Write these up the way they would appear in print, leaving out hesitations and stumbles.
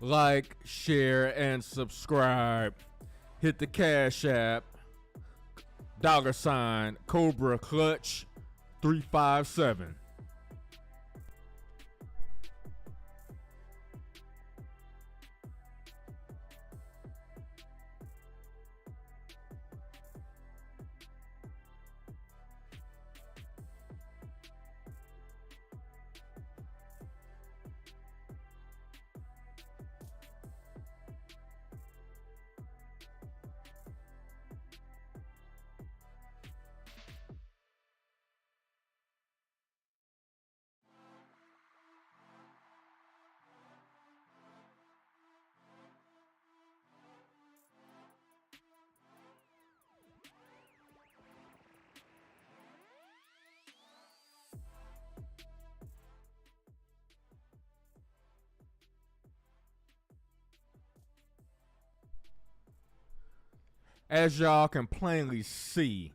like, share, and subscribe. Hit the Cash App, $ Cobra Clutch 357. As y'all can plainly see,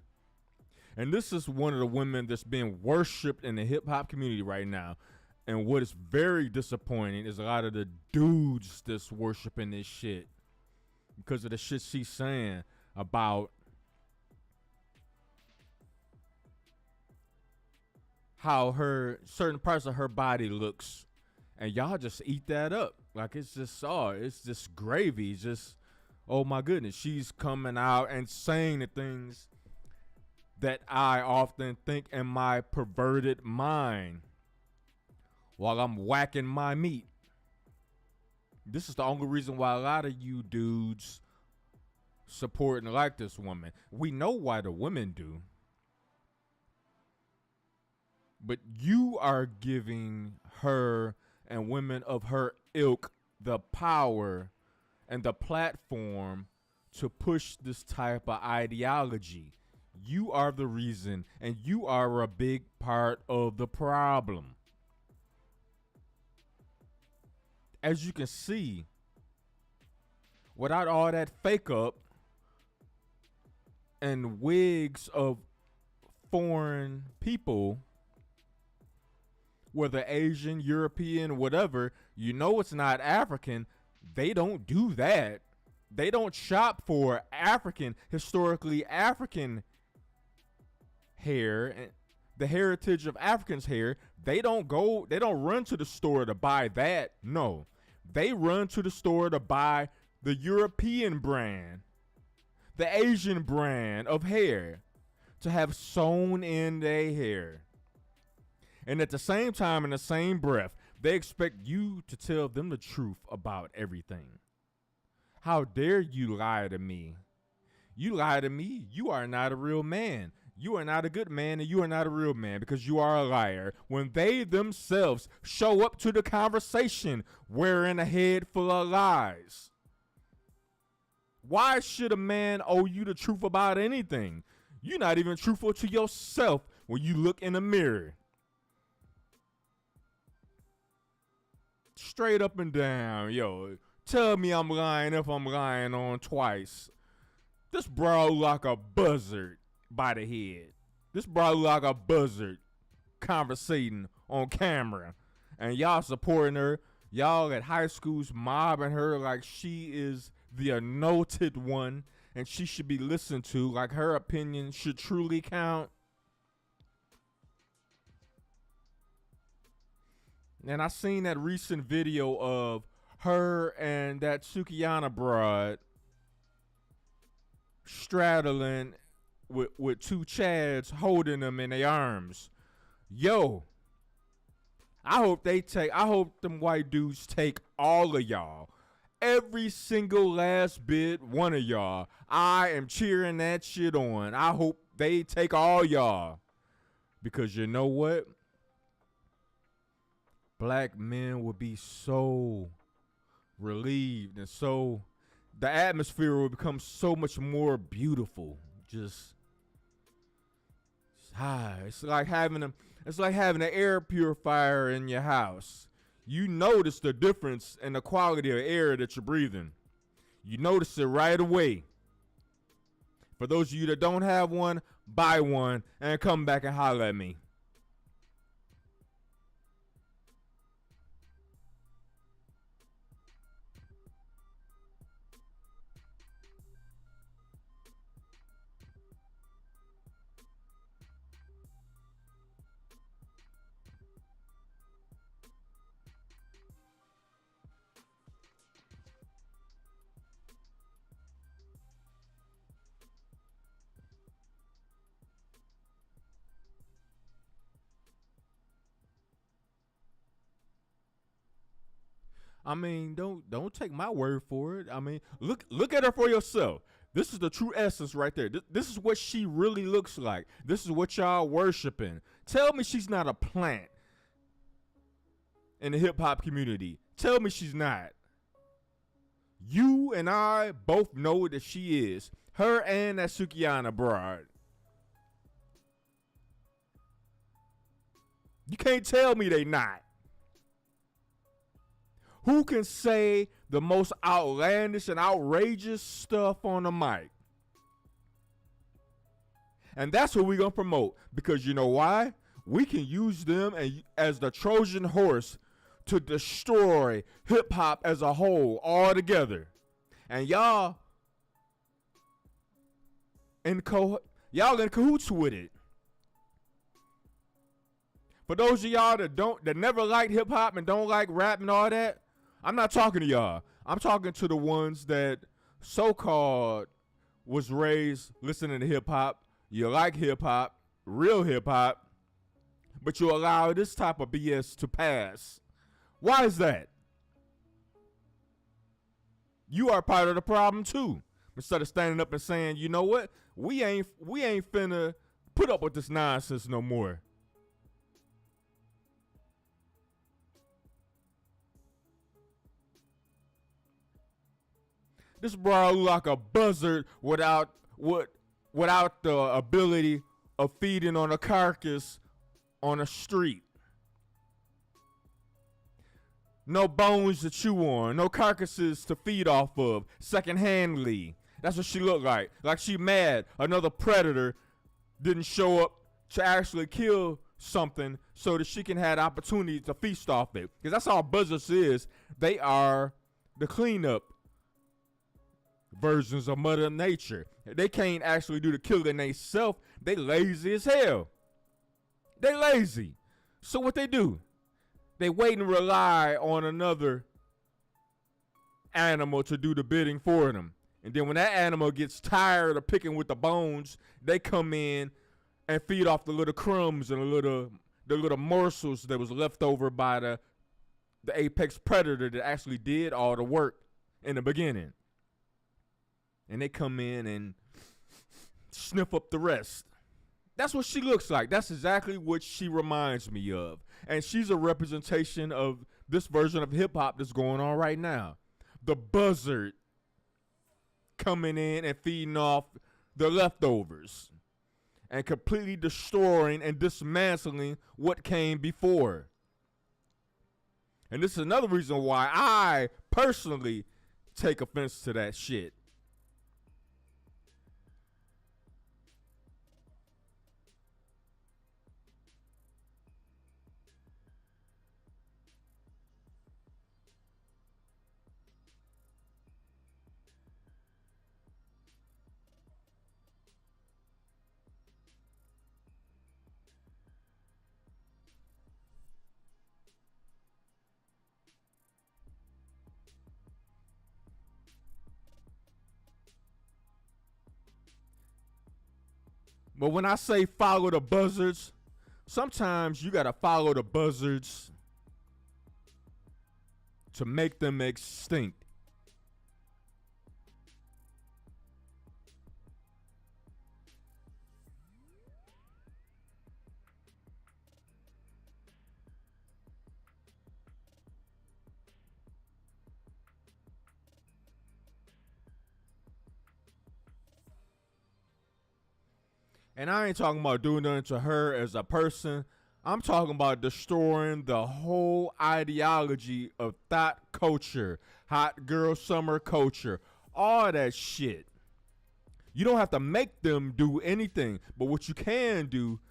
and this is one of the women that's being worshipped in the hip hop community right now. And what is very disappointing is a lot of the dudes that's worshiping this shit because of the shit she's saying about how her certain parts of her body looks, and y'all just eat that up like it's just gravy. It's just, oh my goodness, she's coming out and saying the things that I often think in my perverted mind while I'm whacking my meat. This is the only reason why a lot of you dudes support and like this woman. We know why the women do. But you are giving her and women of her ilk the power and the platform to push this type of ideology. You are the reason, and you are a big part of the problem. As you can see, without all that fake up and wigs of foreign people, whether Asian, European, whatever, you know it's not African. They don't do that. They don't shop for African, historically African hair and the heritage of Africans' hair. They don't run to the store to buy that. No. They run to the store to buy the European brand, the Asian brand of hair to have sewn in their hair. And at the same time, in the same breath, they expect you to tell them the truth about everything. How dare you lie to me? You lie to me, you are not a real man. You are not a good man, and you are not a real man because you are a liar. When they themselves show up to the conversation wearing a head full of lies. Why should a man owe you the truth about anything? You're not even truthful to yourself when you look in the mirror. Straight up and down, yo. Tell me I'm lying if I'm lying on twice. This bro like a buzzard by the head. This bro like a buzzard conversating on camera. And y'all supporting her. Y'all at high schools mobbing her like she is the anointed one and she should be listened to, like her opinion should truly count. And I seen that recent video of her and that Sukiyana broad straddling with two Chads holding them in their arms. Yo, I hope them white dudes take all of y'all. Every single last bit one of y'all. I am cheering that shit on. I hope they take all y'all. Because you know what? Black men would be so relieved and so the atmosphere will become so much more beautiful. It's like having an air purifier in your house. You notice the difference in the quality of air that you're breathing. You notice it right away. For those of you that don't have one, buy one and come back and holler at me. I mean, don't take my word for it. I mean, look at her for yourself. This is the true essence right there. This is what she really looks like. This is what y'all worshiping. Tell me she's not a plant in the hip hop community. Tell me she's not. You and I both know that she is. Her and that Sukihana broad. You can't tell me they not. Who can say the most outlandish and outrageous stuff on the mic? And that's what we're going to promote. Because you know why? We can use them as the Trojan horse to destroy hip-hop as a whole altogether. And y'all in cahoots with it. For those of y'all that never liked hip-hop and don't like rap and all that, I'm not talking to y'all. I'm talking to the ones that so-called was raised listening to hip-hop. You like hip-hop, real hip-hop, but you allow this type of BS to pass. Why is that? You are part of the problem too. Instead of standing up and saying, you know what? We ain't finna put up with this nonsense no more. This bro look like a buzzard without the ability of feeding on a carcass on a street. No bones to chew on, no carcasses to feed off of, secondhandly. That's what she looked like. Like she mad another predator didn't show up to actually kill something so that she can have the opportunity to feast off it. Because that's all buzzards is. They are the cleanup versions of Mother Nature. They can't actually do the killing themselves. They lazy as hell. They lazy. So what they do? They wait and rely on another animal to do the bidding for them. And then when that animal gets tired of picking with the bones, they come in and feed off the little crumbs and the little morsels that was left over by the apex predator that actually did all the work in the beginning. And they come in and sniff up the rest. That's what she looks like. That's exactly what she reminds me of. And she's a representation of this version of hip-hop that's going on right now. The buzzard coming in and feeding off the leftovers and completely destroying and dismantling what came before. And this is another reason why I personally take offense to that shit. But when I say follow the buzzards, sometimes you gotta follow the buzzards to make them extinct. And I ain't talking about doing nothing to her as a person. I'm talking about destroying the whole ideology of thought culture, hot girl summer culture, all that shit. You don't have to make them do anything, but what you can do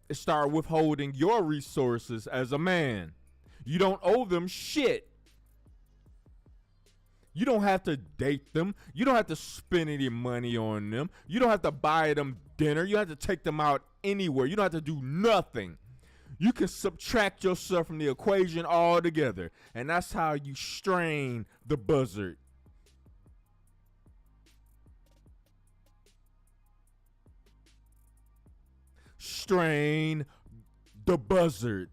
is start withholding your resources as a man. You don't owe them shit. You don't have to date them. You don't have to spend any money on them. You don't have to buy them dinner. You don't have to take them out anywhere. You don't have to do nothing. You can subtract yourself from the equation altogether. And that's how you strain the buzzard. Strain the buzzard.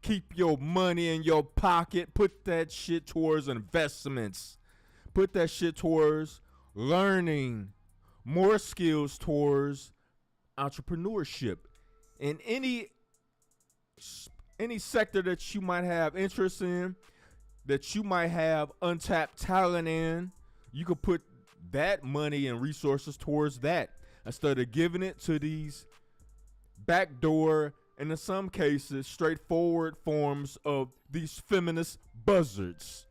Keep your money in your pocket. Put that shit towards investments. Put that shit towards learning more skills towards entrepreneurship in any sector that you might have interest in, that you might have untapped talent in. You could put that money and resources towards that instead of giving it to these backdoor and in some cases straightforward forms of these feminist buzzards.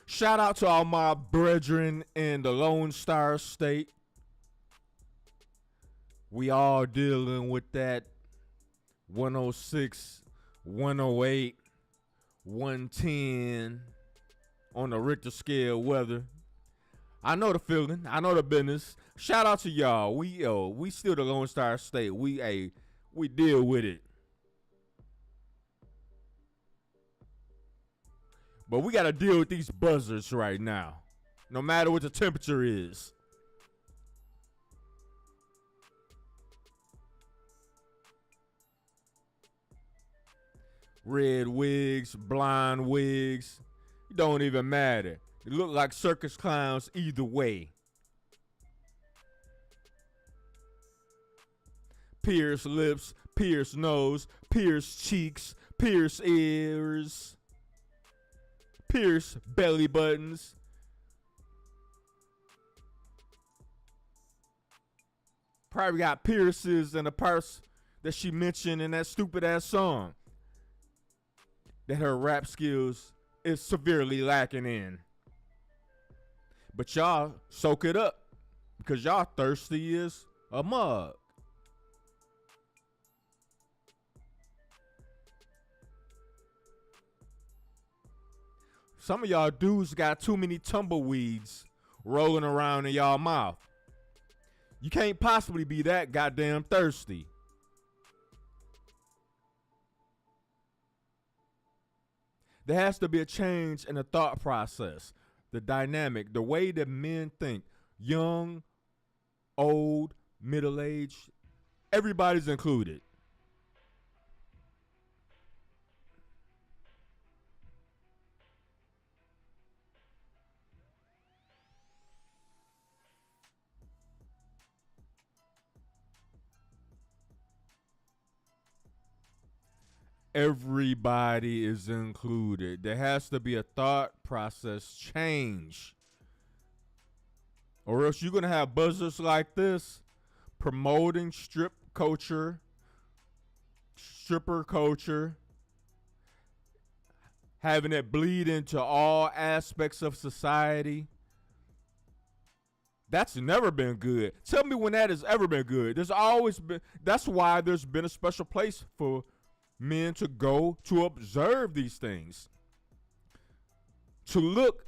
Shout out to all my brethren in the Lone Star State. We all dealing with that 106, 108, 110 on the Richter scale weather. I know the feeling. I know the business. Shout out to y'all. We still the Lone Star State. We deal with it. But we got to deal with these buzzards right now, no matter what the temperature is. Red wigs, blonde wigs, it don't even matter. They look like circus clowns either way. Pierced lips, pierced nose, pierced cheeks, pierced ears. Pierce belly buttons. Probably got pierces in the parts that she mentioned in that stupid ass song that her rap skills is severely lacking in. But y'all soak it up because y'all thirsty as a mug. Some of y'all dudes got too many tumbleweeds rolling around in y'all mouth. You can't possibly be that goddamn thirsty. There has to be a change in the thought process, the dynamic, the way that men think. Young, old, middle-aged, everybody's included. Everybody is included. There has to be a thought process change. Or else you're going to have buzzers like this promoting stripper culture, having it bleed into all aspects of society. That's never been good. Tell me when that has ever been good. There's always been, that's why there's been a special place for men to go to observe these things, to look.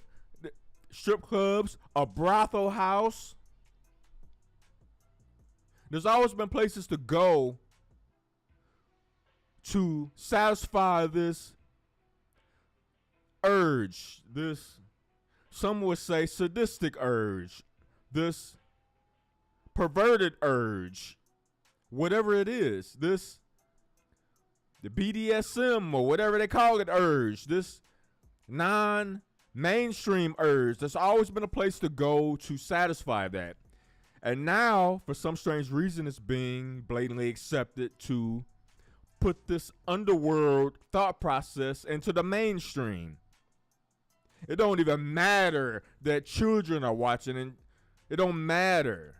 Strip clubs, a brothel house. There's always been places to go to satisfy this urge, this, some would say, sadistic urge, this perverted urge, whatever it is, this the BDSM or whatever they call it urge, this non-mainstream urge. There's always been a place to go to satisfy that. And now, for some strange reason, it's being blatantly accepted to put this underworld thought process into the mainstream. It don't even matter that children are watching, and it don't matter.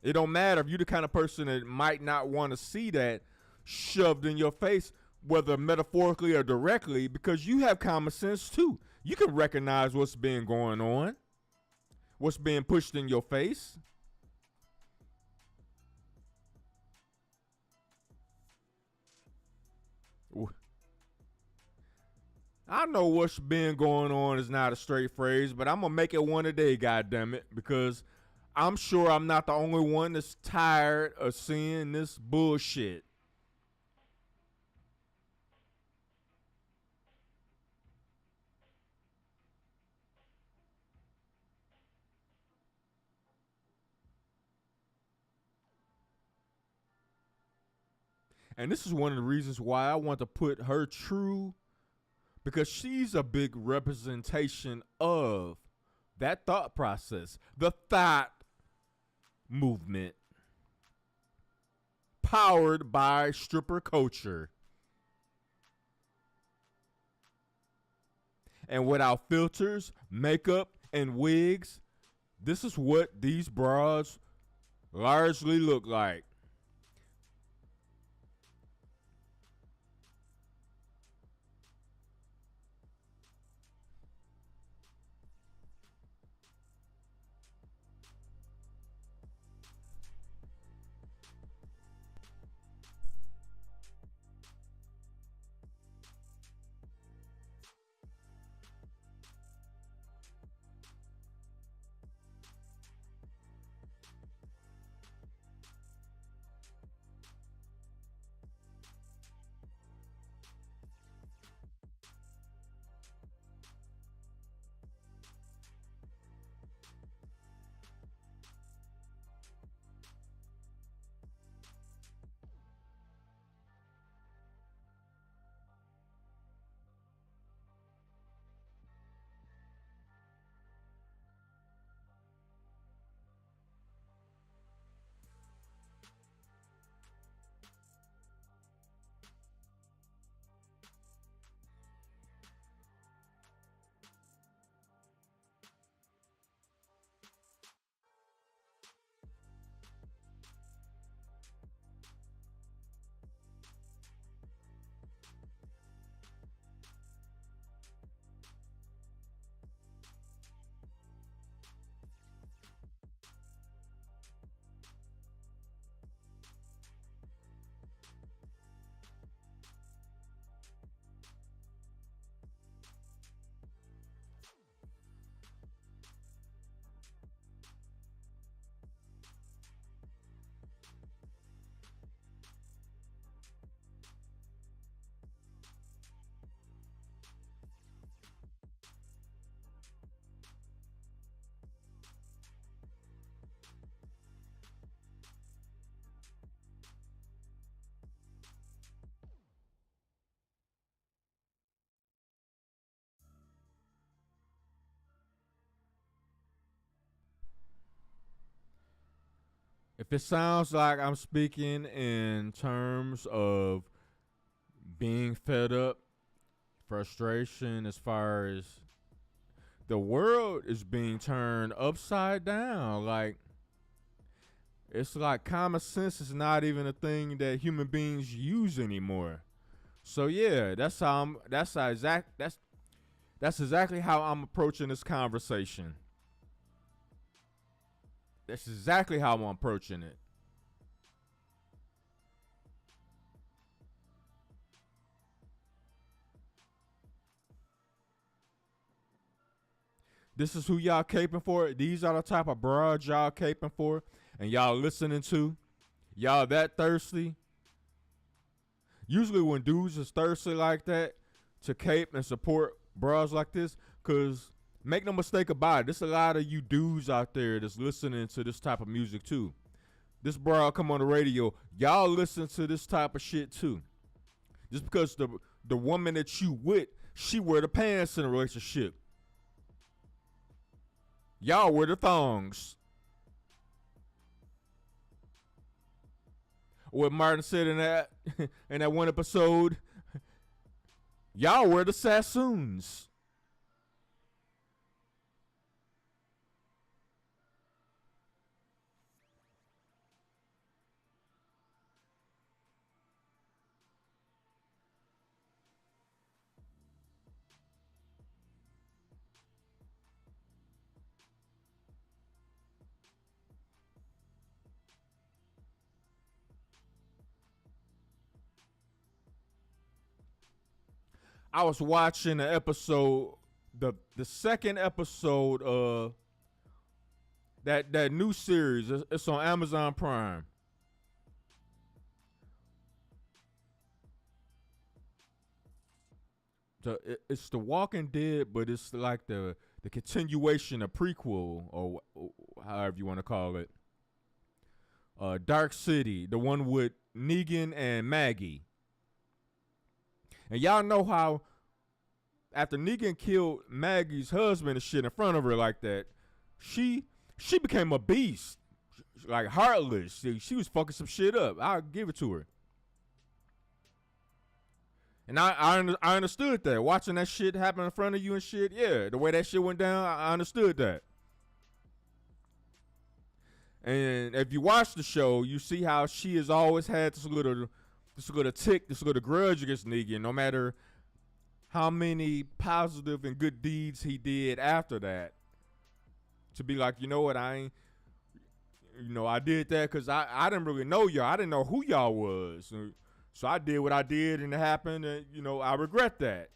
It don't matter if you're the kind of person that might not want to see that shoved in your face, whether metaphorically or directly, because you have common sense too. You can recognize what's being going on, what's being pushed in your face. I know what's been going on is not a straight phrase, but I'm going to make it one today, goddammit, because I'm sure I'm not the only one that's tired of seeing this bullshit. And this is one of the reasons why I want to put her true, because she's a big representation of that thought process, the thought movement powered by stripper culture. And without filters, makeup, and wigs, this is what these bras largely look like. If it sounds like I'm speaking in terms of being fed up, frustration, as far as the world is being turned upside down, like it's like common sense is not even a thing that human beings use anymore. So yeah, that's exactly how I'm approaching this conversation. That's exactly how I'm approaching it. This is who y'all caping for. These are the type of broads y'all caping for, and y'all listening to. Y'all that thirsty. Usually when dudes is thirsty like that to cape and support bras like this, cause make no mistake about it, there's a lot of you dudes out there that's listening to this type of music too. This bra come on the radio, y'all listen to this type of shit too. Just because the woman that you with, she wear the pants in a relationship. Y'all wear the thongs. What Martin said in that in that one episode, y'all wear the sassoons. I was watching the episode, the second episode of that new series. It's on Amazon Prime. It's The Walking Dead, but it's like the continuation, a prequel, or however you want to call it, Dark City, the one with Negan and Maggie. And y'all know how after Negan killed Maggie's husband and shit in front of her like that, she became a beast, like heartless. She was fucking some shit up. I'll give it to her. And I understood that. Watching that shit happen in front of you and shit, yeah, the way that shit went down, I understood that. And if you watch the show, you see how she has always had this little tick, this little grudge against Negan, no matter how many positive and good deeds he did after that. To be like, you know what, I did that because I didn't really know y'all. I didn't know who y'all was. So I did what I did and it happened, and, I regret that.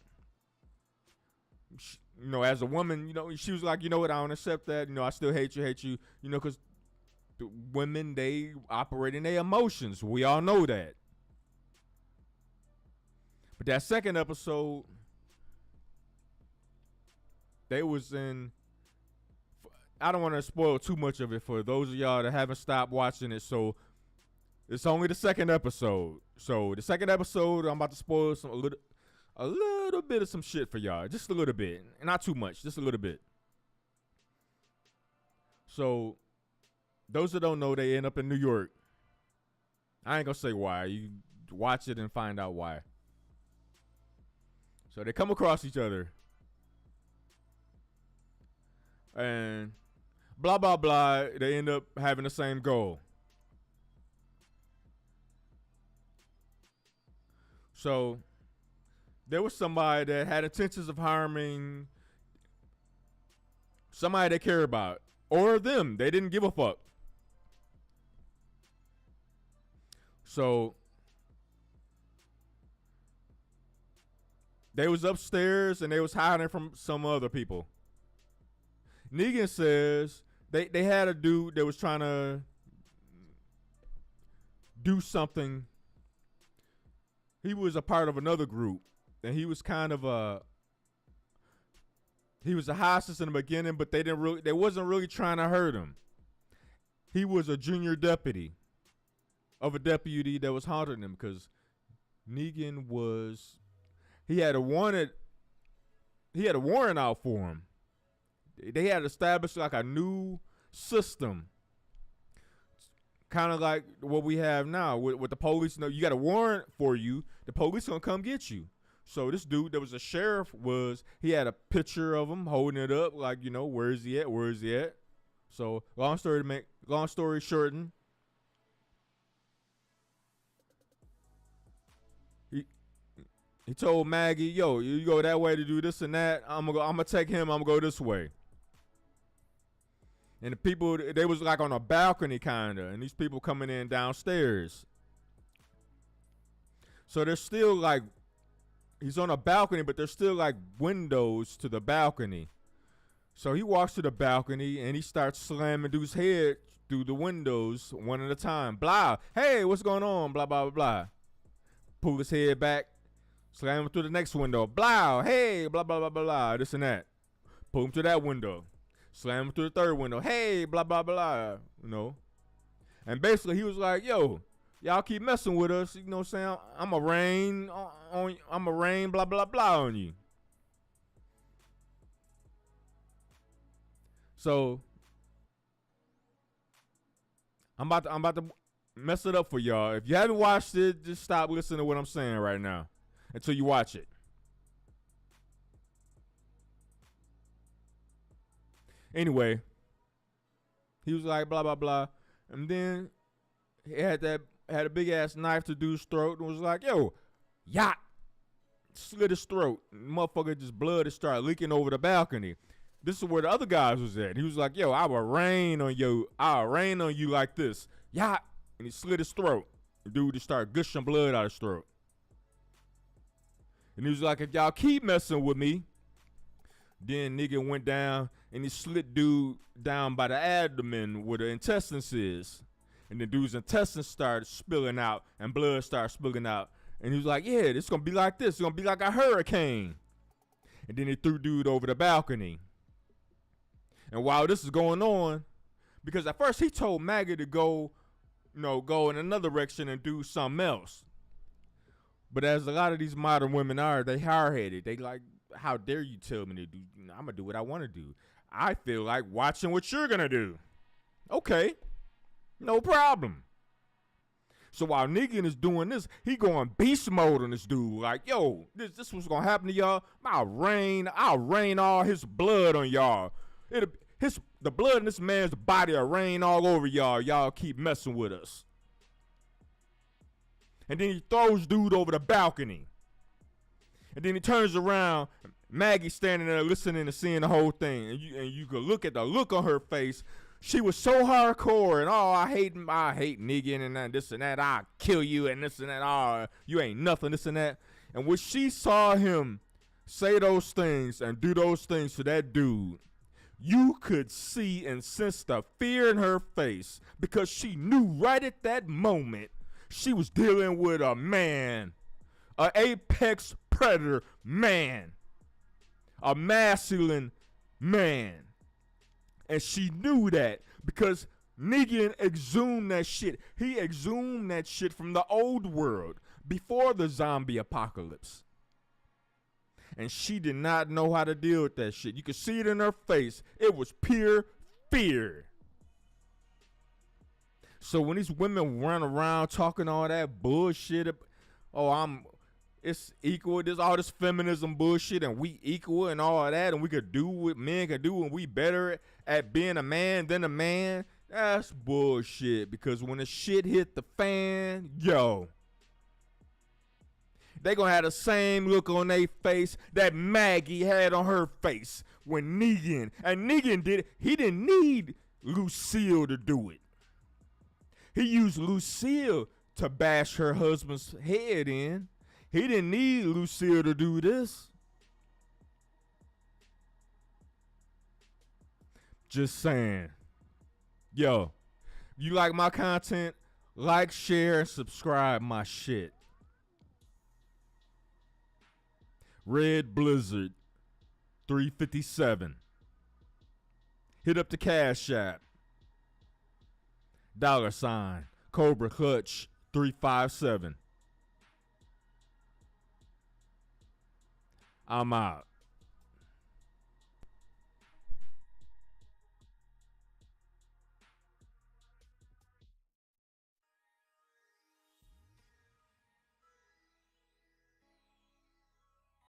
As a woman, she was like, you know what, I don't accept that. I still hate you, because the women, they operate in their emotions. We all know that. But that second episode, they was in, I don't want to spoil too much of it for those of y'all that haven't stopped watching it. So it's only the second episode. So the second episode, I'm about to spoil a little bit of some shit for y'all. Just a little bit. Not too much. Just a little bit. So those that don't know, they end up in New York. I ain't going to say why. You watch it and find out why. So they come across each other. And blah, blah, blah. They end up having the same goal. So there was somebody that had intentions of harming somebody they care about. Or them. They didn't give a fuck. So they was upstairs and they was hiding from some other people. Negan says they had a dude that was trying to do something. He was a part of another group, and he was kind of he was a hostage in the beginning, but they wasn't really trying to hurt him. He was a junior deputy of a deputy that was haunting him because Negan he had a warrant out for him. They had established like a new system, kind of like what we have now with the police. You got a warrant for you. The police gonna come get you. So this dude that was a sheriff he had a picture of him holding it up like, where is he at? Where is he at? So long story shortened, he told Maggie, yo, you go that way to do this and that. I'm gonna take him. I'm gonna go this way. And the people, they was like on a balcony kind of, and these people coming in downstairs. So there's still like, he's on a balcony, but there's still like windows to the balcony. So he walks to the balcony and he starts slamming dude's head through the windows one at a time. Blah, hey, what's going on? Blah, blah, blah, blah. Pull his head back, slam him through the next window. Blah, hey, blah, blah, blah, blah, blah, this and that. Pull him to that window. Slam him through the third window. Hey, blah, blah, blah, And basically he was like, yo, y'all keep messing with us. You know what I'm saying? I'm a rain, blah, blah, blah on you. So I'm about to mess it up for y'all. If you haven't watched it, just stop listening to what I'm saying right now until you watch it. Anyway, he was like blah blah blah, and then he had a big ass knife to dude's throat and was like, yo, yacht, slit his throat. Motherfucker, just blood started leaking over the balcony. This is where the other guys was at. He was like, yo, I will rain on you. I'll rain on you like this. Yacht. And he slit his throat. The dude just started gushing blood out of his throat. And he was like, if y'all keep messing with me, then nigga went down and he slit dude down by the abdomen where the intestines is. And the dude's intestines started spilling out and blood started spilling out. And he was like, yeah, this is going to be like this. It's going to be like a hurricane. And then he threw dude over the balcony. And while this is going on, because at first he told Maggie to go, go in another direction and do something else. But as a lot of these modern women are, they hard-headed. They like, how dare you tell me to do? I'm going to do what I want to do. I feel like watching what you're going to do. Okay, no problem. So while Negan is doing this, he going beast mode on this dude. Like, yo, this what's going to happen to y'all. I'll rain all his blood on y'all. The blood in this man's body will rain all over y'all. Y'all keep messing with us. And then he throws dude over the balcony. And then he turns around. Maggie's standing there listening and seeing the whole thing. And you could look at the look on her face. She was so hardcore and I hate Negan and this and that. I'll kill you and this and that. Oh, you ain't nothing, this and that. And when she saw him say those things and do those things to that dude, you could see and sense the fear in her face because she knew right at that moment she was dealing with a man, an apex predator man, a masculine man. And she knew that because Negan exhumed that shit. He exhumed that shit from the old world before the zombie apocalypse. And she did not know how to deal with that shit. You could see it in her face. It was pure fear. So when these women run around talking all that bullshit, it's equal, there's all this feminism bullshit and we equal and all of that and we could do what men can do and we better at being a man than a man, that's bullshit. Because when the shit hit the fan, they gonna have the same look on their face that Maggie had on her face when Negan did it. He didn't need Lucille to do it. He used Lucille to bash her husband's head in. He didn't need Lucille to do this. Just saying. Yo, you like my content? Like, share, and subscribe my shit. Red Blizzard 357. Hit up the Cash App. $ Cobra Clutch 357. I'm out.